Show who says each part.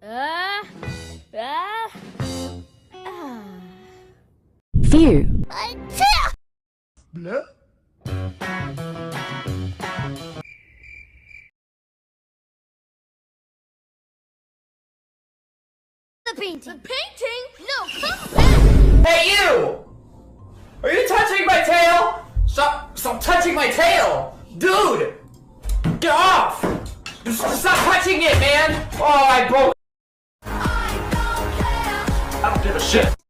Speaker 1: Phew.
Speaker 2: Bleh?
Speaker 3: The painting. The painting? No, come back!
Speaker 4: Hey, you! Are you touching my tail? Stop touching my tail! Dude! Get off! Just stop touching it, man! Oh, I broke. I don't give a shit.